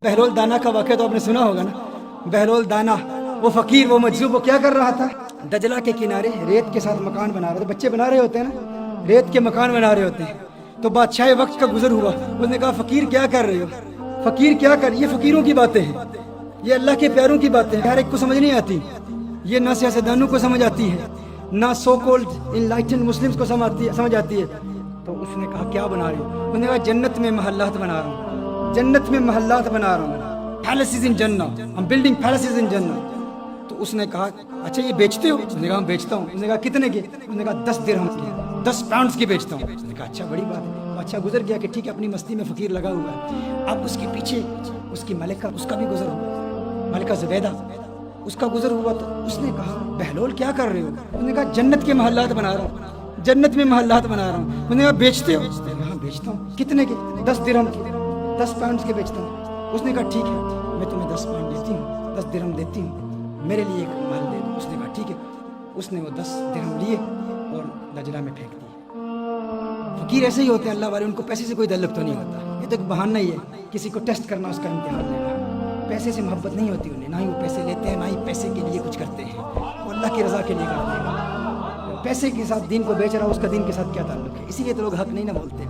बहलोल दाना का वाक़या तो आपने सुना होगा ना। बहलोल दाना, वो फ़कीर, वो मजलूब, वो क्या कर रहा था? दजला के किनारे रेत के साथ मकान बना रहे थे। बच्चे बना रहे होते हैं ना, रेत के मकान बना रहे होते हैं। तो बादशाह वक्त का गुजर हुआ, उसने कहा फ़कीर क्या कर रहे हो? फ़कीर क्या कर, ये फ़कीरों की बातें हैं, ये अल्लाह के प्यारों की बातें हैं, हर एक को समझ नहीं आती। ये ना सियासतदानों को समझ आती है, ना सो कॉल्ड इनलाइटेंड मुस्लिम्स को समझ आती है। तो उसने कहा क्या बना रहे हो? उसने कहा जन्नत में महल्लात बना रहा हूँ, जन्नत में महल्लात बना रहा हूँ, पैलेसेस इन जन्नत, आई एम बिल्डिंग पैलेसेस इन जन्नत। तो उसने कहा अच्छा ये बेचते हो? उसने कहा बेचता हूँ। उसने कहा कितने के? उसने कहा 10 दिरहम के, 10 पाउंड्स की बेचता हूँ। उसने कहा अच्छा बड़ी बात है। अच्छा गुजर गया कि ठीक है, अपनी मस्ती में फ़कीर लगा हुआ है। अब उसके पीछे उसकी मलिका, उसका भी गुजर हुआ, मलिका ज़ुबैदा, उसका गुजर हुआ। तो उसने कहा बहलोल क्या कर रहे हो? उसने कहा जन्नत के महल्लात बना रहा हूँ, जन्नत में महल्लात बना रहा हूँ। उसने कहा बेचते हो? उसने कहा बेचता हूँ। कितने के? 10 दिरहम के, 10 पाउंड्स के बेचता हूँ। उसने कहा ठीक है, मैं तुम्हें 10 पाउंड देती हूँ, 10 दिरहम देती हूँ, मेरे लिए एक माल दे दो। उसने कहा ठीक है। उसने वो 10 दिरहम लिए और दजला में फेंक दिए। फ़कीर ऐसे ही होते हैं अल्लाह वाले, उनको पैसे से कोई ताल्लुक तो नहीं होता, ये तो एक बहाना ही है किसी को टेस्ट करना, उसका इम्तिहान लेना। पैसे से मोहब्बत नहीं होती उन्हें, ना ही वो पैसे लेते हैं, ना ही पैसे के लिए कुछ करते हैं, वो अल्लाह की रज़ा के लिए करते हैं। पैसे के साथ दीन को बेच रहा, उसका दीन के साथ क्या ताल्लुक है? इसीलिए तो लोग हक नहीं ना बोलते।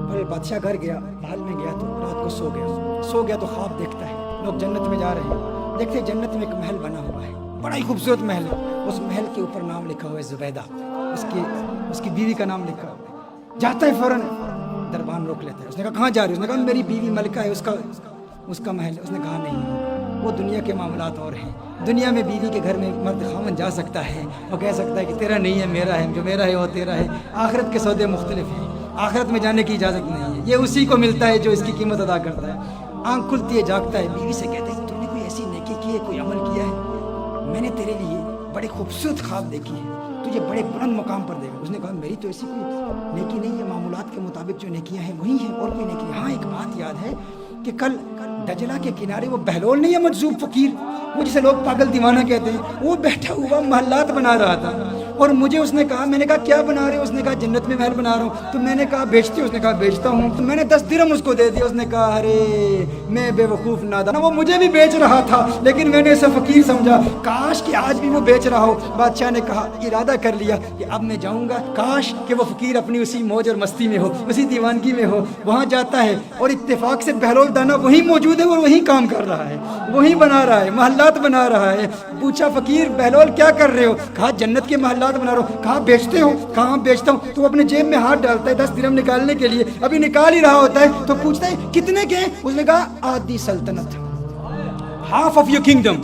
और बादशाह घर गया, महल में गया तो रात को सो गया तो ख्वाब देखता है, लोग जन्नत में जा रहे हैं, देखते जन्नत में एक महल बना हुआ है, बड़ा ही खूबसूरत महल है। उस महल के ऊपर नाम लिखा हुआ है ज़ुबैदा, उसकी बीवी का नाम लिखा हुआ है। जाता है फ़ौरन, दरबान रोक लेता है। उसने कहा कहाँ जा रही हो? उसने कहा मेरी बीवी मलिका है, उसका महल है। उसने कहा नहीं, वो दुनिया के मामलात और हैं। दुनिया में बीवी के घर में मर्द खामन जा सकता है और कह सकता है कि तेरा नहीं है मेरा है, जो मेरा है वो तेरा है। आखिरत के सौदे मुख्तलिफ हैं, आखिरत में जाने की इजाज़त नहीं है, ये उसी को मिलता है जो इसकी कीमत अदा करता है। आँख खुलती है, जागता है, बीवी से कहते हैं तुमने कोई ऐसी नेकी की है, कोई अमल किया है? मैंने तेरे लिए बड़े खूबसूरत ख्वाब देखी है, तुझे बड़े बुलंद मकाम पर देगा। उसने कहा मेरी तो ऐसी कोई नेकी नहीं है, मामूलात के मुताबिक जो नेकियां हैं वही हैं, और कोई नेकी। हाँ एक बात याद है कि कल दजला के किनारे वो बहलोल नहीं है, मजजूब फ़कीर, वो जिसे लोग पागल दीवाना कहते हैं, वो बैठा हुआ महल्लात बना रहा था। और मुझे उसने कहा, मैंने कहा क्या बना रहे हो? उसने कहा जन्नत में महल बना रहा हूँ। तो मैंने कहा बेचते हो? उसने कहा बेचता हूँ। तो मैंने 10 दिरहम उसको दे दिया। उसने कहा अरे मैं बेवकूफ़ नादान, वो मुझे भी बेच रहा था लेकिन मैंने इसे फ़कीर समझा, काश कि आज भी वो बेच रहा हो। बादशाह ने कहा, इरादा कर लिया कि अब मैं जाऊँगा, काश कि वो फ़कीर अपनी उसी मौज और मस्ती में हो, उसी दीवानगी में हो। वहाँ जाता है और इत्तेफाक से बहलोल दाना वहीं मौजूद है, वो वहीं काम कर रहा है, वहीं बना रहा है, महल्लात बना रहा है। पूछा फ़कीर बहलोल क्या कर रहे हो? कहा जन्नत के महल्लात बना रहा हूँ। कहा बेचते हो? कहाँ बेचता हूँ। तो अपने जेब में हाथ डालता है 10 दिरहम निकालने के लिए, अभी निकाल ही रहा होता है तो पूछता है कितने के? उसने कहा आधी सल्तनत, हाफ ऑफ योर किंगडम,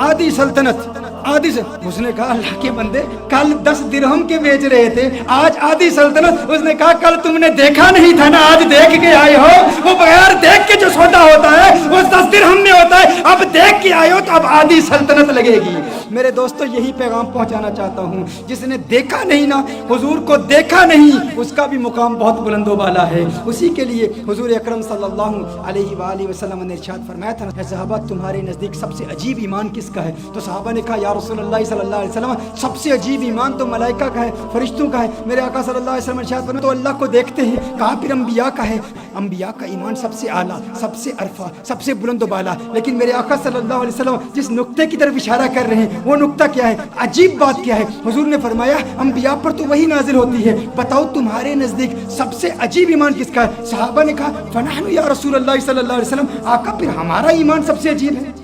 आधी सल्तनत, आधी से। उसने कहा अल्लाह के बंदे कल 10 दिरहम के बेच रहे थे, आज आधी सल्तनत। उसने कहा कल तुमने देखा नहीं था ना, आज देख के आए हो। वो बगैर देख के जो सौदा होता है वो 10 दिरहम में होता है, अब देख के आए हो तो अब आधी सल्तनत लगेगी। मेरे दोस्तों यही पैगाम पहुंचाना चाहता हूँ, जिसने देखा नहीं ना, हुजूर को देखा नहीं, उसका भी मुकाम बहुत बुलंदो वाला है। उसी के लिए हुजूर अकरम सल्लल्लाहु अलैहि वसल्लम ने इरशाद फरमाया था, सहाबा तुम्हारे नज़दीक सबसे अजीब ईमान किसका है? तो सहाबा ने कहा या रसूलुल्लाह सल्लल्लाहु अलैहि वसल्लम सबसे अजीब ईमान तो मलाइका का है, फरिश्तों का है। मेरे आका सल्लल्लाहु अलैहि वसल्लम इरशाद फरमाया तो अल्लाह को देखते हैं। कहा फिर अंबिया का है, अंबिया का ईमान सबसे आला, सबसे अरफा, सबसे बुलंद वाला। लेकिन मेरे आका सल्लल्लाहु अलैहि वसल्लम जिस नुक्ते की तरफ इशारा कर रहे हैं वो नुक्ता क्या है? अजीब बात क्या है? हुजूर ने फरमाया अंबिया पर तो वही नाजिल होती है, बताओ तुम्हारे नजदीक सबसे अजीब ईमान किसका है? सहाबा ने कहा फनहनु या रसूलल्लाह सल्लल्लाहु अलैहि वसल्लम, आका फिर हमारा ईमान सबसे अजीब है।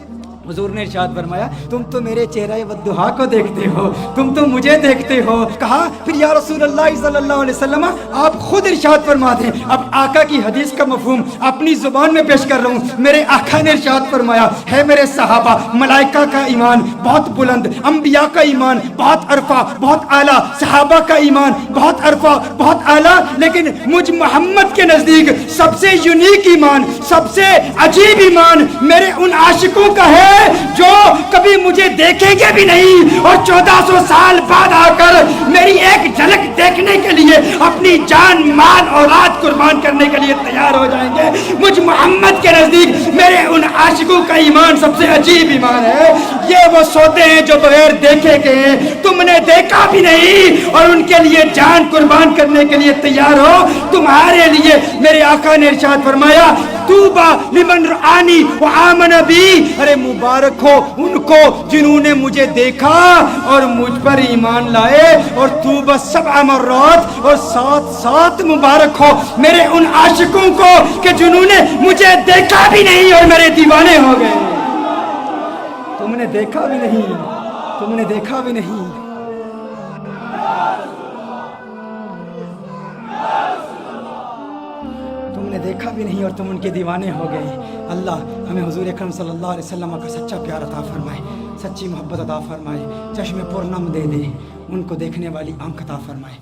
हुजूर ने इरशाद फरमाया तुम तो मेरे चेहरे वद्दुहा को देखते हो, तुम तो मुझे देखते हो। कहा फिर या रसूलल्लाह सल्लल्लाहु अलैहि वसल्लम आप खुद इरशाद फरमा दें। अब आका की हदीस का मफहूम अपनी जुबान में पेश कर रहा हूँ। मेरे आका ने इरशाद फरमाया है मेरे सहाबा, मलाइका का ईमान बहुत बुलंद, अंबिया का ईमान बहुत अरफा बहुत आला, सहाबा का ईमान बहुत अरफा बहुत आला, लेकिन मुझ मोहम्मद के नजदीक सबसे यूनिक ईमान, सबसे अजीब ईमान मेरे उन आशिकों का है جو کبھی مجھے دیکھیں گے بھی نہیں اور 1400 سال بعد آ کر میری ایک جھلک دیکھنے کے لیے اپنی جان مال اولاد قربان کرنے کے لیے تیار ہو جائیں گے. مجھ محمد کے نزدیک میرے ان عاشقوں کا ایمان سب سے عجیب ایمان ہے. یہ وہ سوتے ہیں جو بغیر دیکھے گئے ہیں, تم نے دیکھا بھی نہیں اور ان کے لیے جان قربان کرنے کے لیے تیار ہو. تمہارے لیے میرے آقا نے ارشاد فرمایا توبہ لمن رآنی وآمن بی, ارے مبارک ہو ان کو جنہوں نے مجھے دیکھا اور مجھ پر ایمان لائے, اور توبہ 7 مرات, اور 7 مبارک ہو میرے ان عاشقوں کو کہ جنہوں نے مجھے دیکھا بھی نہیں اور میرے دیوانے ہو گئے. تم نے دیکھا بھی نہیں, تم نے دیکھا بھی نہیں. تم نے دیکھا بھی نہیں اور تم ان کے دیوانے ہو گئے. اللہ ہمیں حضور اکرم صلی اللہ علیہ وسلم کا سچا پیار عطا فرمائے, سچی محبت عطا فرمائے, چشم پر نم دے دے, ان کو دیکھنے والی آنکھ عطا فرمائے.